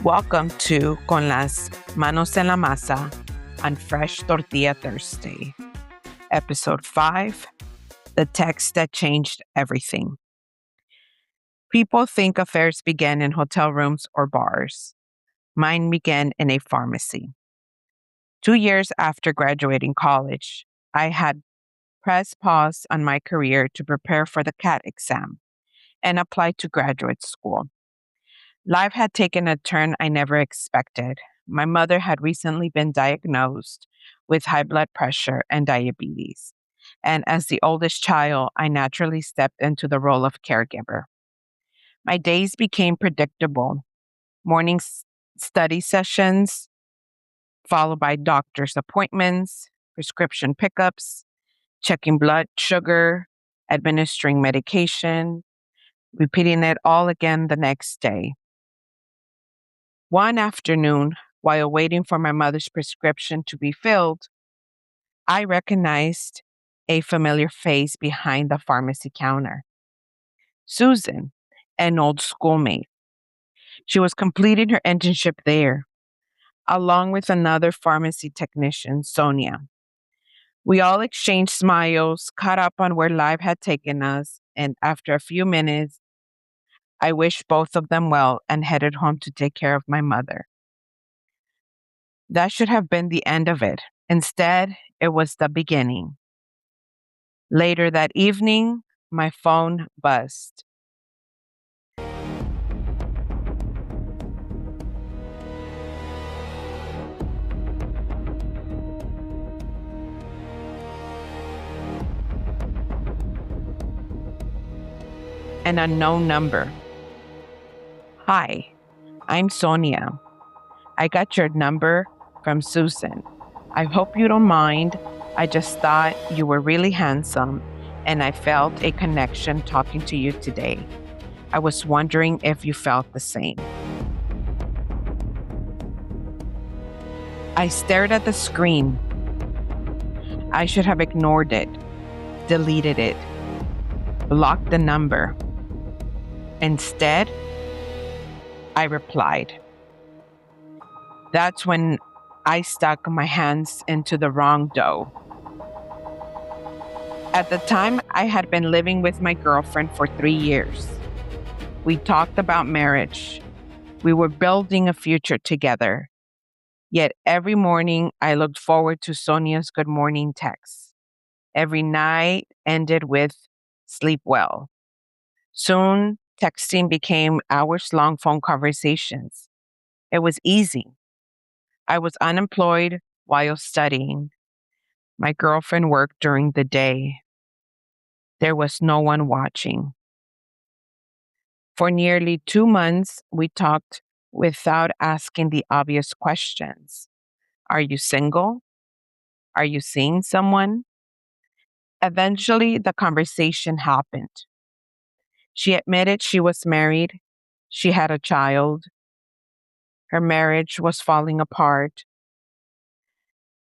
Welcome to Con las Manos en la Masa on Fresh Tortilla Thursday, Episode 5, The Text That Changed Everything. People think affairs begin in hotel rooms or bars. Mine began in a pharmacy. 2 years after graduating college, I had pressed pause on my career to prepare for the CAT exam and apply to graduate school. Life had taken a turn I never expected. My mother had recently been diagnosed with high blood pressure and diabetes. And as the oldest child, I naturally stepped into the role of caregiver. My days became predictable. Morning study sessions, followed by doctor's appointments, prescription pickups, checking blood sugar, administering medication, repeating it all again the next day. One afternoon, while waiting for my mother's prescription to be filled, I recognized a familiar face behind the pharmacy counter. Susan, an old schoolmate. She was completing her internship there, along with another pharmacy technician, Sonia. We all exchanged smiles, caught up on where life had taken us, and after a few minutes, I wished both of them well and headed home to take care of my mother. That should have been the end of it. Instead, it was the beginning. Later that evening, my phone buzzed. An unknown number. Hi, I'm Sonia. I got your number from Susan. I hope you don't mind. I just thought you were really handsome and I felt a connection talking to you today. I was wondering if you felt the same. I stared at the screen. I should have ignored it, deleted it, blocked the number. Instead, I replied. That's when I stuck my hands into the wrong dough. At the time, I had been living with my girlfriend for 3 years. We talked about marriage. We were building a future together. Yet every morning, I looked forward to Sonia's good morning text. Every night ended with sleep well. Soon, texting became hours-long phone conversations. It was easy. I was unemployed while studying. My girlfriend worked during the day. There was no one watching. For nearly 2 months, we talked without asking the obvious questions. Are you single? Are you seeing someone? Eventually, the conversation happened. She admitted she was married. She had a child. Her marriage was falling apart.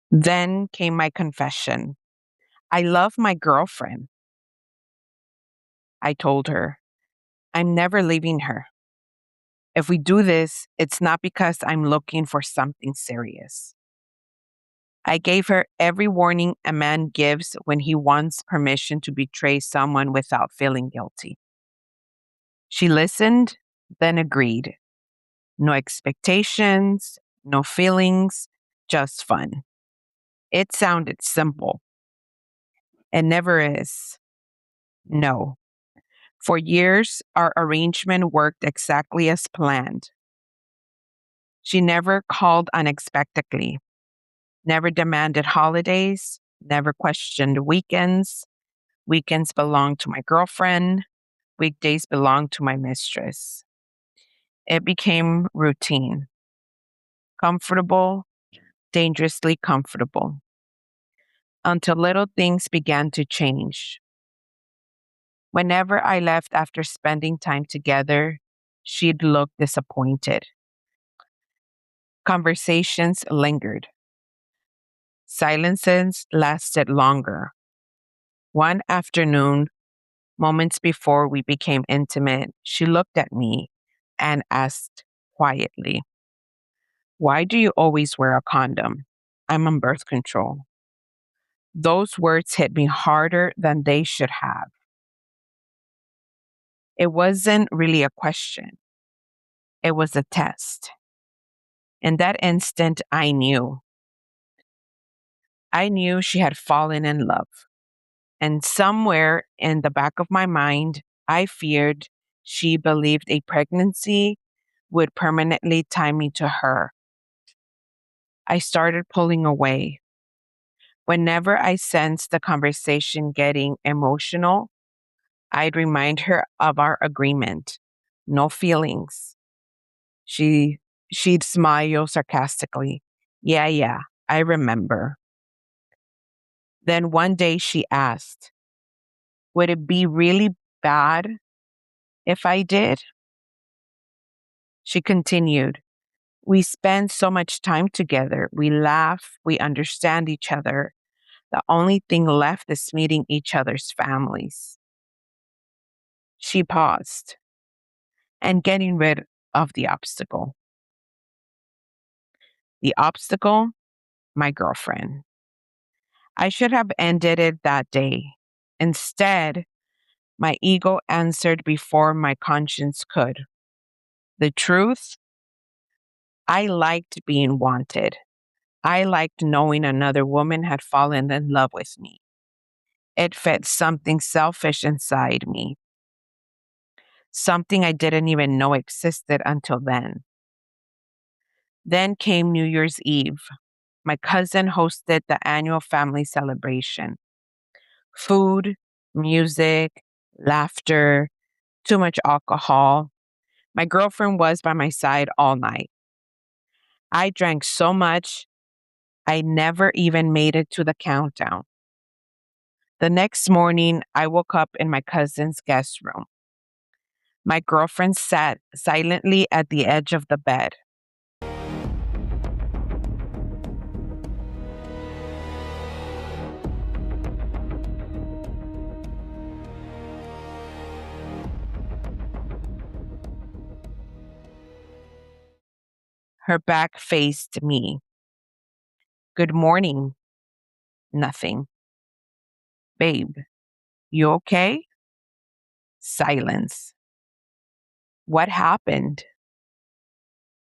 Then came my confession. I love my girlfriend. I told her, I'm never leaving her. If we do this, it's not because I'm looking for something serious. I gave her every warning a man gives when he wants permission to betray someone without feeling guilty. She listened, then agreed. No expectations, no feelings, just fun. It sounded simple. It never is. No. For years, our arrangement worked exactly as planned. She never called unexpectedly, never demanded holidays, never questioned weekends. Weekends belonged to my girlfriend, weekdays belonged to my mistress. It became routine, comfortable, dangerously comfortable, until little things began to change. Whenever I left after spending time together, she'd look disappointed. Conversations lingered. Silences lasted longer. One afternoon, moments before we became intimate, she looked at me and asked quietly, Why do you always wear a condom? I'm on birth control. Those words hit me harder than they should have. It wasn't really a question, it was a test. In that instant, I knew. I knew she had fallen in love. And somewhere in the back of my mind, I feared she believed a pregnancy would permanently tie me to her. I started pulling away. Whenever I sensed the conversation getting emotional, I'd remind her of our agreement. No feelings. She she'd smile sarcastically. Yeah, I remember. Then one day she asked, would it be really bad if I did? She continued, we spend so much time together. We laugh, we understand each other. The only thing left is meeting each other's families. She paused and getting rid of the obstacle. The obstacle, my girlfriend. I should have ended it that day. Instead, my ego answered before my conscience could. The truth, I liked being wanted. I liked knowing another woman had fallen in love with me. It fed something selfish inside me, something I didn't even know existed until then. Then came New Year's Eve. My cousin hosted the annual family celebration. Food, music, laughter, too much alcohol. My girlfriend was by my side all night. I drank so much, I never even made it to the countdown. The next morning, I woke up in my cousin's guest room. My girlfriend sat silently at the edge of the bed. Her back faced me. Good morning. Nothing. Babe, you okay? Silence. What happened?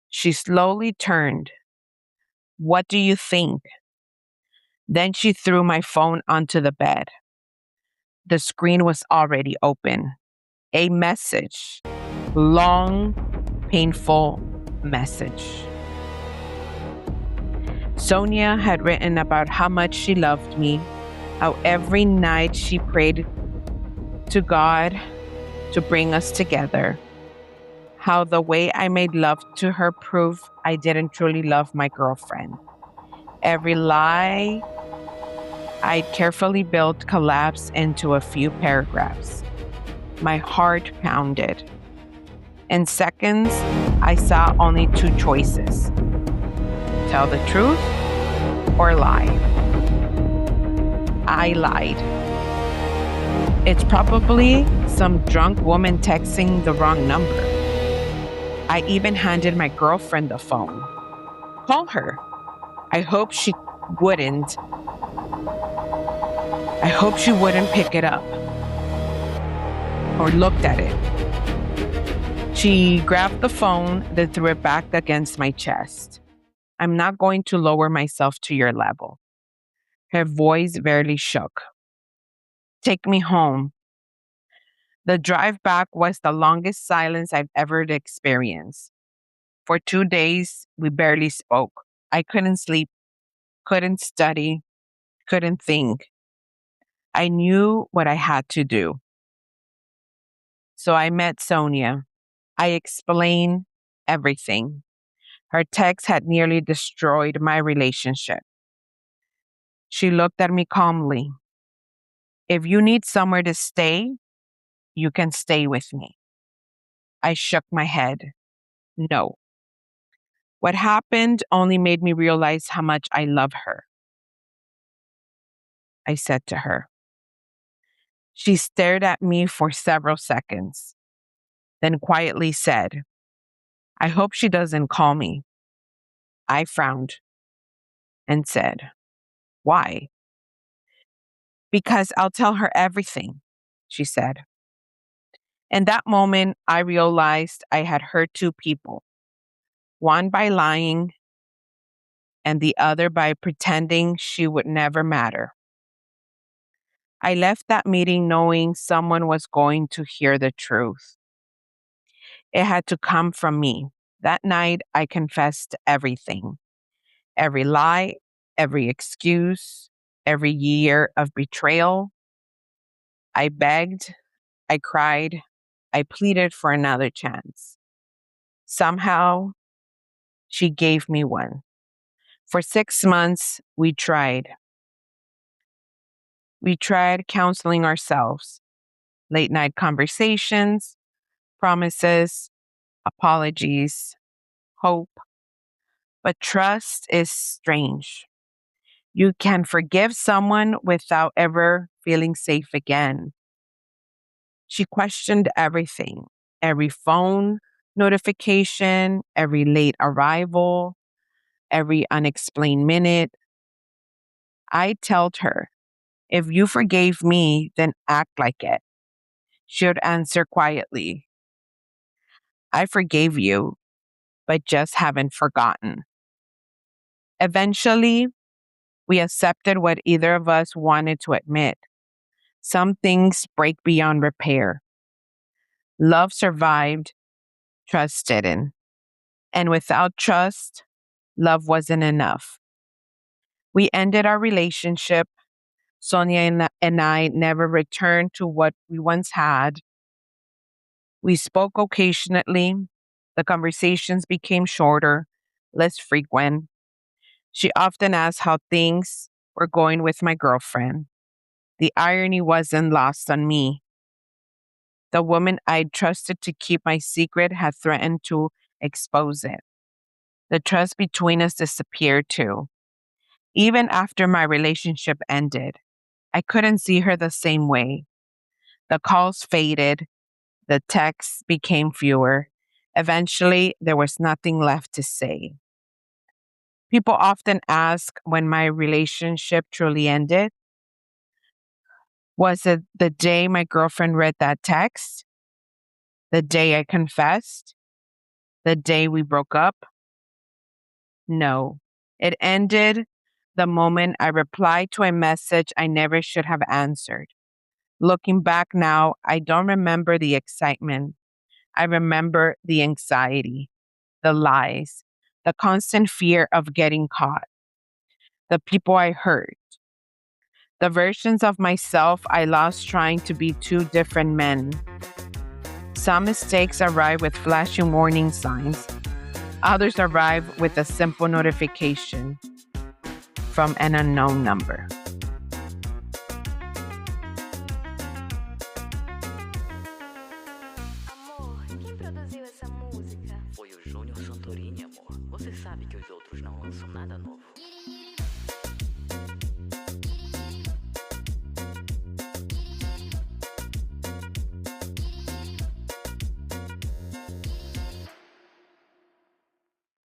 She slowly turned. What do you think? Then she threw my phone onto the bed. The screen was already open. A message. Long, painful message. Sonia had written about how much she loved me, how every night she prayed to God to bring us together, how the way I made love to her proved I didn't truly love my girlfriend. Every lie I'd carefully built collapsed into a few paragraphs. My heart pounded. In seconds, I saw only two choices: tell the truth or lie. I lied. It's probably some drunk woman texting the wrong number. I even handed my girlfriend the phone. Call her. I hope she wouldn't. I hope she wouldn't pick it up or looked at it. She grabbed the phone, then threw it back against my chest. I'm not going to lower myself to your level. Her voice barely shook. Take me home. The drive back was the longest silence I've ever experienced. For 2 days, we barely spoke. I couldn't sleep, couldn't study, couldn't think. I knew what I had to do. So I met Sonia. I explained everything. Her text had nearly destroyed my relationship. She looked at me calmly. If you need somewhere to stay, you can stay with me. I shook my head. No. What happened only made me realize how much I love her, I said to her. She stared at me for several seconds, then quietly said, I hope she doesn't call me. I frowned and said, "Why?" "Because I'll tell her everything," she said. In that moment, I realized I had hurt two people, one by lying and the other by pretending she would never matter. I left that meeting knowing someone was going to hear the truth. It had to come from me. That night, I confessed everything, every lie, every excuse, every year of betrayal. I begged, I cried, I pleaded for another chance. Somehow, she gave me one. For 6 months, we tried. We tried counseling ourselves, late night conversations, promises, apologies, hope. But trust is strange. You can forgive someone without ever feeling safe again. She questioned everything, every phone notification, every late arrival, every unexplained minute. I told her, "If you forgave me, then act like it." She would answer quietly, "I forgave you, but just haven't forgotten." Eventually, we accepted what either of us wanted to admit. Some things break beyond repair. Love survived, trust didn't. And without trust, love wasn't enough. We ended our relationship. Sonia and I never returned to what we once had. We spoke occasionally. The conversations became shorter, less frequent. She often asked how things were going with my girlfriend. The irony wasn't lost on me. The woman I'd trusted to keep my secret had threatened to expose it. The trust between us disappeared too. Even after my relationship ended, I couldn't see her the same way. The calls faded, the texts became fewer. Eventually, there was nothing left to say. People often ask when my relationship truly ended. Was it the day my girlfriend read that text? The day I confessed? The day we broke up? No. It ended the moment I replied to a message I never should have answered. Looking back now, I don't remember the excitement. I remember the anxiety, the lies, the constant fear of getting caught, the people I hurt, the versions of myself I lost trying to be two different men. Some mistakes arrive with flashing warning signs. Others arrive with a simple notification from an unknown number.